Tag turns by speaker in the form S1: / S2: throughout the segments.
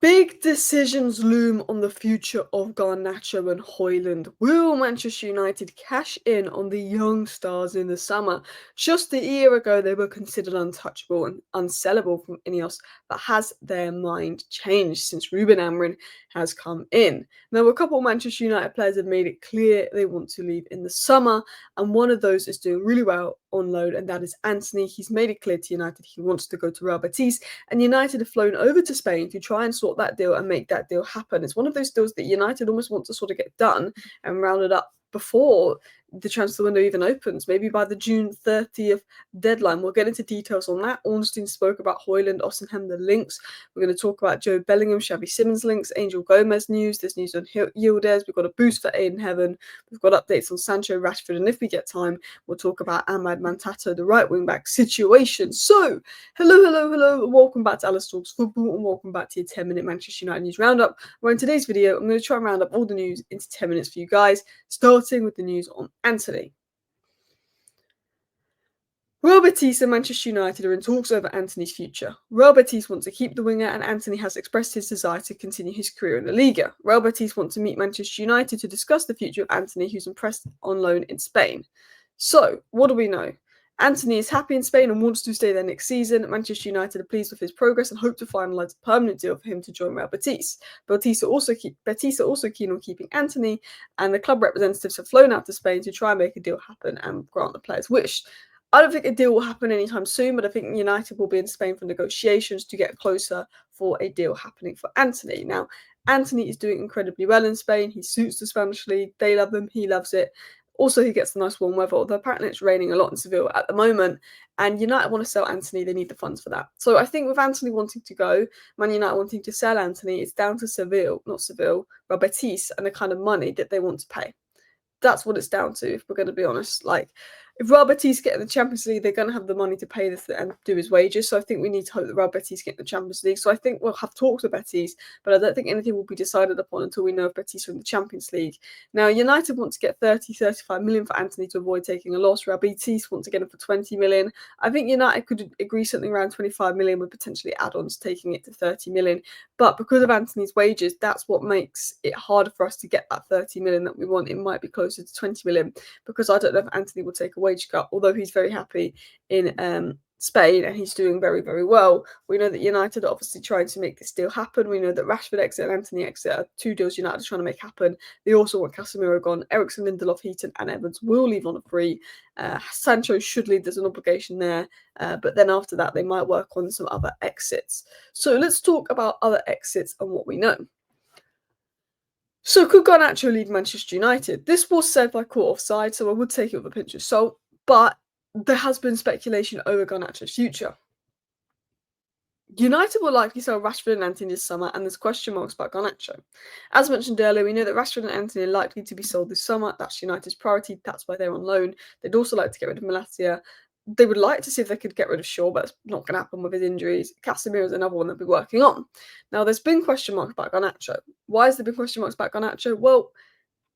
S1: Big decisions loom on the future of Garnacho and Hojlund. Will Manchester United cash in on the young stars in the summer? Just a year ago, they were considered untouchable and unsellable from Ineos, but has their mind changed since Ruben Amorim has come in? Now, a couple of Manchester United players have made it clear they want to leave in the summer, and one of those is doing really well on loan, and that is Antony. He's made it clear to United he wants to go to Real Betis, and United have flown over to Spain to try and sort that deal and make that deal happen. It's one of those deals that United almost want to sort of get done and round it up before the transfer window even opens, maybe by the June 30th deadline. We'll get into details on that. Ornstein spoke about Højlund, Osimhen, the links. We're going to talk about Jobe Bellingham, Xavi Simons links, Angel Gomez news. There's news on Yildiz. We've got a boost for Ayden Heaven. We've got updates on Sancho, Rashford, and if we get time, we'll talk about Ahmad Mantato, the right wing back situation. So, hello, welcome back to Alice Talks Football, and welcome back to your 10-minute Manchester United news roundup. Where in today's video, I'm going to try and round up all the news into 10 minutes for you guys, starting with the news on Antony. Real Betis and Manchester United are in talks over Antony's future. Real Betis want to keep the winger, and Antony has expressed his desire to continue his career in the Liga. Real Betis want to meet Manchester United to discuss the future of Antony, who's impressed on loan in Spain. So, what do we know? Antony is happy in Spain and wants to stay there next season. Manchester United are pleased with his progress and hope to finalise a permanent deal for him to join Real Betis. Betis are also keen on keeping Antony, and the club representatives have flown out to Spain to try and make a deal happen and grant the player's wish. I don't think a deal will happen anytime soon, but I think United will be in Spain for negotiations to get closer for a deal happening for Antony. Now, Antony is doing incredibly well in Spain. He suits the Spanish league. They love him. He loves it. Also, he gets the nice warm weather, although apparently it's raining a lot in Seville at the moment. And United want to sell Antony. They need the funds for that. So I think with Antony wanting to go, Man United wanting to sell Antony, it's down to Real Betis, and the kind of money that they want to pay. That's what it's down to, if we're going to be honest. Like, if Real Betis get in the Champions League, they're going to have the money to pay this and do his wages. So I think we need to hope that Real Betis get in the Champions League. So I think we'll have talks with Betis, but I don't think anything will be decided upon until we know if Betis are in the Champions League. Now, United want to get 35 million for Antony to avoid taking a loss. Real Betis want to get him for 20 million. I think United could agree something around 25 million with potentially add-ons taking it to 30 million. But because of Antony's wages, that's what makes it harder for us to get that 30 million that we want. It might be closer to 20 million because I don't know if Antony will take a wage cut, although he's very happy in Spain and he's doing very, very well. We know that United are obviously trying to make this deal happen. We know that Rashford exit and Antony exit are two deals United are trying to make happen. They also want Casemiro gone. Eriksen, Lindelof, Heaton and Evans will leave on a free. Sancho should leave. There's an obligation there. But then after that, they might work on some other exits. So let's talk about other exits and what we know. So could Garnacho leave Manchester United? This was said by Court Offside, so I would take it with a pinch of salt, but there has been speculation over Garnacho's future. United will likely sell Rashford and Antony this summer, and there's question marks about Garnacho. As mentioned earlier, we know that Rashford and Antony are likely to be sold this summer. That's United's priority. That's why they're on loan. They'd also like to get rid of Malacia. They would like to see if they could get rid of Shaw, but it's not going to happen with his injuries. Casemiro is another one they'll be working on. Now, there's been question marks about Garnacho. Why has there been question marks about Garnacho? Well,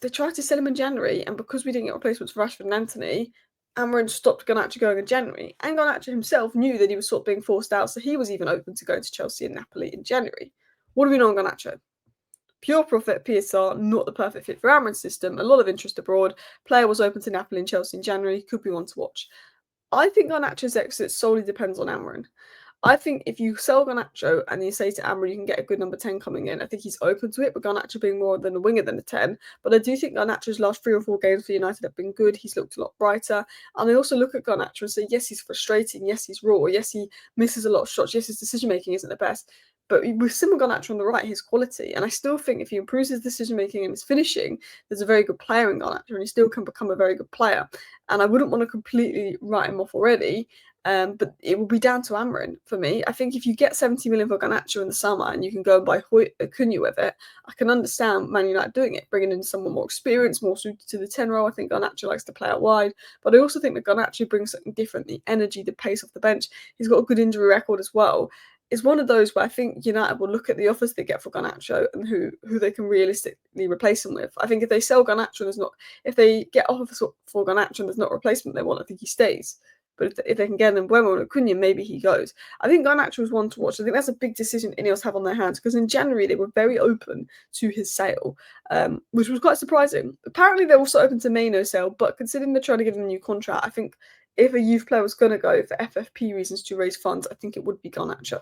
S1: they tried to sell him in January, and because we didn't get replacements for Rashford and Antony, Amorim stopped Garnacho going in January. And Garnacho himself knew that he was sort of being forced out, so he was even open to going to Chelsea and Napoli in January. What do we know on Garnacho? Pure profit, PSR, not the perfect fit for Amorim's system. A lot of interest abroad. Player was open to Napoli and Chelsea in January. Could be one to watch. I think Garnacho's exit solely depends on Amorim. I think if you sell Garnacho and you say to Amorim you can get a good number 10 coming in, I think he's open to it, but Garnacho being more than a winger than a 10. But I do think Garnacho's last 3 or 4 games for United have been good. He's looked a lot brighter. And I also look at Garnacho and say, yes, he's frustrating. Yes, he's raw. Yes, he misses a lot of shots. Yes, his decision-making isn't the best. But with Simon Garnacho on the right, his quality. And I still think if he improves his decision-making and his finishing, there's a very good player in Garnacho, and he still can become a very good player. And I wouldn't want to completely write him off already. But it will be down to Amorim for me. I think if you get 70 million for Garnacho in the summer and you can go and buy Acuna with it, I can understand Man United doing it, bringing in someone more experienced, more suited to the 10 role. I think Garnacho likes to play out wide, but I also think that Garnacho brings something different, the energy, the pace off the bench. He's got a good injury record as well. It's one of those where I think United will look at the offers they get for Garnacho and who they can realistically replace him with. I think if they sell Garnacho and if they get offers for Garnacho and there's not a replacement they want, I think he stays. But if they can get an Mbeumo and Acuna, maybe he goes. I think Garnacho was one to watch. I think that's a big decision Ineos have on their hands because in January they were very open to his sale, which was quite surprising. Apparently they're also open to Maino's sale, but considering they're trying to give him a new contract, I think if a youth player was going to go for FFP reasons to raise funds, I think it would be Garnacho.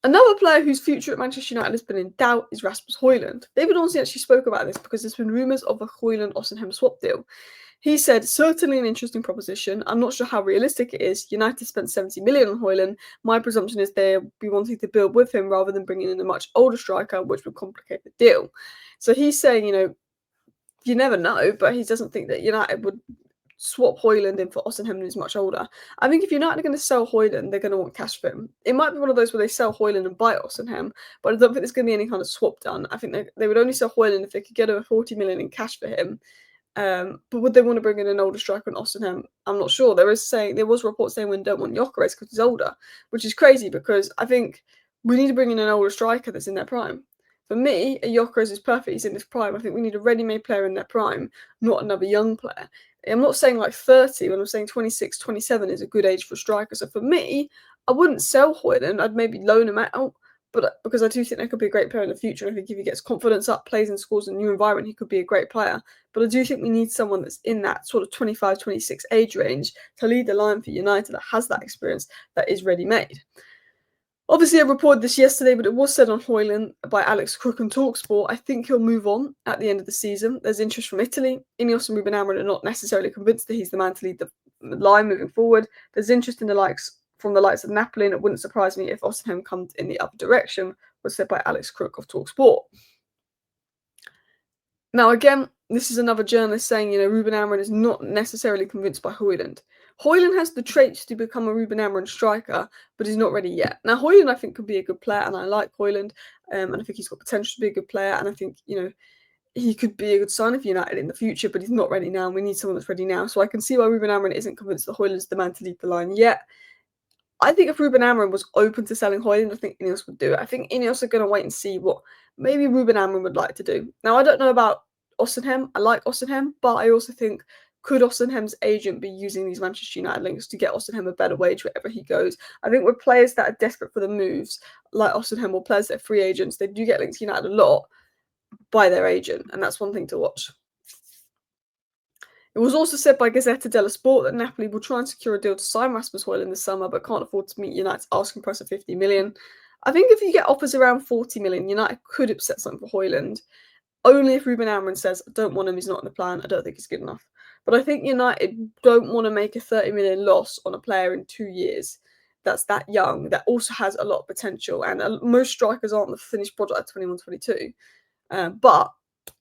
S1: Another player whose future at Manchester United has been in doubt is Rasmus Højlund. David Ornstein actually spoke about this because there's been rumours of a Højlund-Osimhen swap deal. He said, certainly an interesting proposition. I'm not sure how realistic it is. United spent 70 million on Højlund. My presumption is they'll be wanting to build with him rather than bringing in a much older striker, which would complicate the deal. So he's saying, you never know, but he doesn't think that United would swap Højlund in for Osimhen, who's much older. I think if United are going to sell Højlund, they're going to want cash for him. It might be one of those where they sell Højlund and buy Osimhen, but I don't think there's going to be any kind of swap done. I think they would only sell Højlund if they could get over 40 million in cash for him. But would they want to bring in an older striker and Osimhen? I'm not sure. There was reports saying we don't want Gyökeres because he's older, which is crazy because I think we need to bring in an older striker that's in their prime. For me, a Gyökeres is perfect. He's in his prime. I think we need a ready-made player in their prime, not another young player. I'm not saying like 30, when I'm saying 26, 27 is a good age for a striker. So for me, I wouldn't sell Højlund. I'd maybe loan him out, but because I do think that could be a great player in the future. I think if he gets confidence up, plays and scores in a new environment, he could be a great player. But I do think we need someone that's in that sort of 25, 26 age range to lead the line for United that has that experience, that is ready-made. Obviously, I reported this yesterday, but it was said on Højlund by Alex Crook and TalkSport. I think he'll move on at the end of the season. There's interest from Italy. Ineos and Ruben Amorim are not necessarily convinced that he's the man to lead the line moving forward. There's interest in the likes of Napoli, and it wouldn't surprise me if Osimhen comes in the other direction, was said by Alex Crook of TalkSport. Now, again, this is another journalist saying, Ruben Amorim is not necessarily convinced by Højlund. Højlund has the traits to become a Ruben Amorim striker, but he's not ready yet. Now, Højlund, I think, could be a good player, and I like Højlund, and I think he's got potential to be a good player, and I think, he could be a good sign for United in the future, but he's not ready now, and we need someone that's ready now. So I can see why Ruben Amorim isn't convinced that Højlund's the man to lead the line yet. I think if Ruben Amorim was open to selling Højlund, I think Ineos would do it. I think Ineos are going to wait and see what maybe Ruben Amorim would like to do. Now, I don't know about Osimhen. I like Osimhen, but I also think, could Osimhen's agent be using these Manchester United links to get Osimhen a better wage wherever he goes? I think with players that are desperate for the moves, like Osimhen or players that are free agents, they do get linked to United a lot by their agent, and that's one thing to watch. It was also said by Gazzetta dello Sport that Napoli will try and secure a deal to sign Rasmus Højlund this summer, but can't afford to meet United's asking price of 50 million. I think if you get offers around 40 million, United could upset something for Højlund. Only if Ruben Amorim says, I don't want him, he's not in the plan, I don't think he's good enough. But I think United don't want to make a 30 million loss on a player in 2 years that's that young, that also has a lot of potential. And most strikers aren't the finished product at 21, 22. But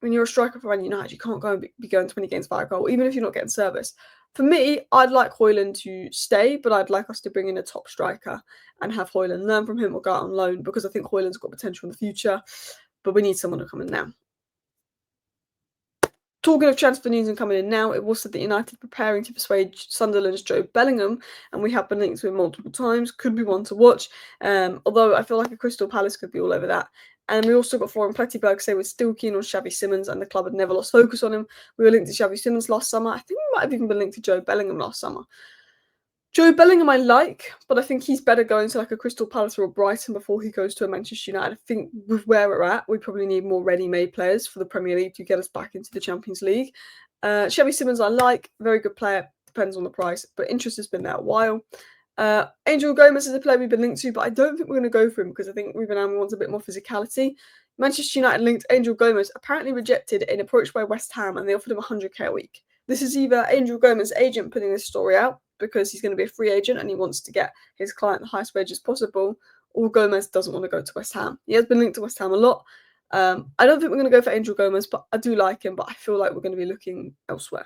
S1: when you're a striker for Man United, you can't go and be going 20 games by a goal, even if you're not getting service. For me, I'd like Højlund to stay, but I'd like us to bring in a top striker and have Højlund learn from him or go out on loan, because I think Højlund's got potential in the future, but we need someone to come in now. Talking of transfer news and coming in now, it was said that United preparing to persuade Sunderland's Jobe Bellingham, and we have been linked to him multiple times. Could be one to watch, although I feel like a Crystal Palace could be all over that. And we also got Florian Plettenberg saying we're still keen on Xavi Simons, and the club had never lost focus on him. We were linked to Xavi Simons last summer. I think we might have even been linked to Jobe Bellingham last summer. Jobe Bellingham I like, but I think he's better going to like a Crystal Palace or a Brighton before he goes to a Manchester United. I think with where we're at, we probably need more ready-made players for the Premier League to get us back into the Champions League. Xavi Simons I like, very good player, depends on the price, but interest has been there a while. Angel Gomez is a player we've been linked to, but I don't think we're going to go for him because I think Ruben Amorim wants a bit more physicality. Manchester United linked Angel Gomez, apparently rejected an approach by West Ham, and they offered him 100k a week. This is either Angel Gomez's agent putting this story out because he's going to be a free agent and he wants to get his client the highest wages possible, or Gomez doesn't want to go to West Ham. He has been linked to West Ham a lot. I don't think we're going to go for Angel Gomez, but I do like him, but I feel like we're going to be looking elsewhere.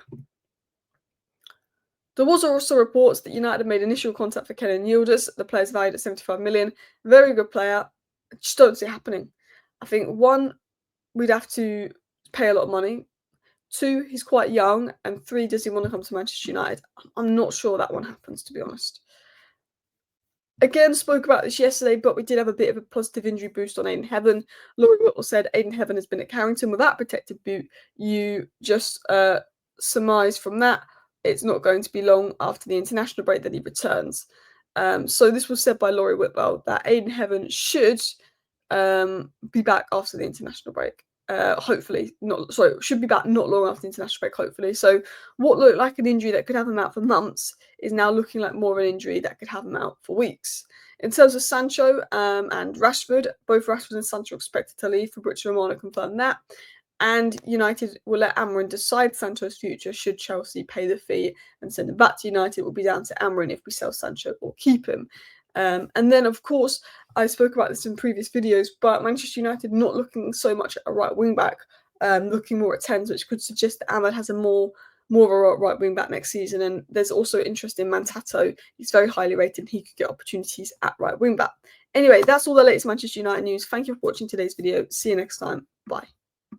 S1: There was also reports that United had made initial contact for Kenan Yildiz. The player's valued at 75 million. Very good player. I just don't see it happening. I think, one, we'd have to pay a lot of money. 2, he's quite young. And 3, does he want to come to Manchester United? I'm not sure that one happens, to be honest. Again, spoke about this yesterday, but we did have a bit of a positive injury boost on Ayden Heaven. Laurie Whittle said Ayden Heaven has been at Carrington with that protected boot. You just surmise from that it's not going to be long after the international break that he returns. So this was said by Laurie Whitwell that Ayden Heaven should be back after the international break. Hopefully, should be back not long after the international break, hopefully. So what looked like an injury that could have him out for months is now looking like more of an injury that could have him out for weeks. In terms of Sancho and Rashford, both Rashford and Sancho are expected to leave. Fabrizio Romano confirmed that. And United will let Amorim decide Sancho's future should Chelsea pay the fee and send him back to United. It will be down to Amorim if we sell Sancho or keep him. And then, of course, I spoke about this in previous videos, but Manchester United not looking so much at a right wing back, looking more at 10s, which could suggest that Ahmed has a more of a right wing back next season. And there's also interest in Mantato. He's very highly rated and he could get opportunities at right wing back. Anyway, that's all the latest Manchester United news. Thank you for watching today's video. See you next time. Bye.